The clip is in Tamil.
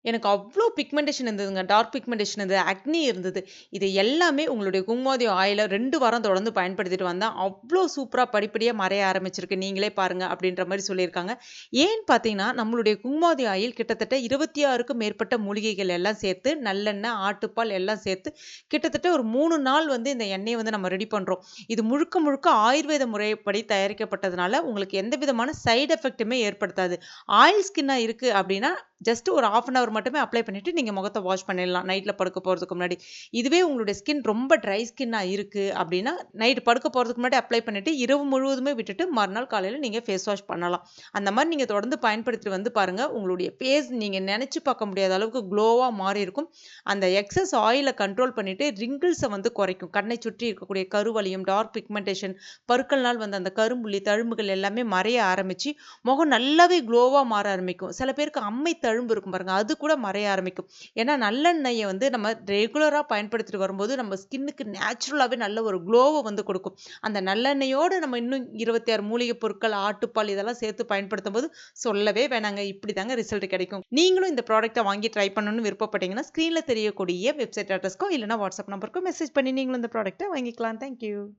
எனக்கு அவ்ளோ பிக்மெண்டேஷன் இருந்ததுங்க. டார்க் பிக்மெண்டேஷன் இருந்தது, அக்னி இருந்தது. இது எல்லாமே உங்களுடைய குங்குமாதி ஆயில 2 வாரம் தொடர்ந்து பயன்படுத்திட்டு வந்தேன். அவ்ளோ சூப்பரா படிப்படியா மறைய ஆரம்பிச்சிருக்கு. நீங்களே பாருங்க அப்படின்ற மாரி சொல்லியிருக்காங்க. ஏன்னு பார்த்தீங்கன்னா, நம்மளுடைய குங்குமாதி ஆயில் கிட்டத்தட்ட 26க்கும் மேற்பட்ட மூலிகைகள் எல்லாம் சேர்த்து, நல்லெண்ணெய், ஆட்டுப்பால் எல்லாம் சேர்த்து கிட்டத்தட்ட ஒரு 3 நாள் வந்து இந்த எண்ணெய வந்து நம்ம ரெடி பண்றோம். இது முழுக்க முழுக்க ஆயுர்வேத முறைப்படி தயாரிக்கப்பட்டதுனால, உங்களுக்கு எந்த விதமான சைட் எஃபெக்ட்டுமே ஏற்படுத்தாது. ஆயில் ஸ்கின்னா இருக்கு அப்படின்னா, ஜஸ்ட் ஒரு 1/2 அன் ஹவர் மட்டுமே அப்ளை பண்ணிட்டு நீங்க முகத்த வாஷ் பண்ணிடலாம். நைட்ல படுக்க போறதுக்கு முன்னாடி. இதுவே உங்களுடைய ஸ்கின் ரொம்ப ட்ரை ஸ்கின்னா இருக்கு அப்படின்னா, நைட் படுக்க போறதுக்கு முன்னாடி அப்ளை பண்ணிட்டு, இரவு முழுவதுமே விட்டுட்டு மறுநாள் காலையில நீங்க ஃபேஸ் வாஷ் பண்ணலாம். அந்த மாரி நீங்க தொடர்ந்து பயன்படுத்திட்டு வந்து பாருங்க. உங்களுடைய ஃபேஸ் நீங்க நெனச்சு பார்க்க முடியாத அளவுக்கு க்ளோவா மாறி இருக்கும். அந்த எக்ஸஸ் ஆயில கண்ட்ரோல் பண்ணிட்டு ரிங்கிள்ஸ வந்து குறைக்கும். கண்ணை சுற்றி இருக்கக்கூடிய கருவளையம், டார்க் பிக்மெண்டேஷன், பருக்கள்னால் வந்த அந்த கரும்புள்ளி, தழும்புகள் எல்லாமே மறைய ஆரம்பிச்சு, முகம் நல்லாவே க்ளோவா மாற ஆரம்பிக்கும். சில பேருக்கு அம்மை தழும்பு இருக்கும் பாருங்க, அது கூட மறைய ஆரம்பிக்கும். ஏன்னா நல்லெண்ணெய வந்து நம்ம ரெகுலரா பயன்படுத்திட்டு வரும்போது, நம்ம ஸ்கின்னுக்கு நேச்சுரலாவே நல்ல ஒரு க்ளோவ வந்து கொடுக்கும். அந்த நல்லெண்ணெயோட நம்ம இன்னும் 26 மூலிகை பொருட்கள், ஆட்டுப்பால் இதெல்லாம் சேர்த்து பயன்படுத்தும்போது சொல்லவே வேணாங்க. இப்படிதாங்க ரிசல்ட் கிடைக்கும். நீங்களும் இந்த ப்ராடக்ட்ட வாங்கி ட்ரை பண்ணணும்னு விருப்பப்பட்டீங்கன்னா, ஸ்க்ரீன்ல தெரியக்கூடிய வெப்சைட் அட்ரஸ்க்கோ இல்லன்னா வாட்ஸ்அப் நம்பருக்கோ மெசேஜ் பண்ணி நீங்களும் இந்த ப்ராடக்ட்ட வாங்கிக்கலாம். Thank you.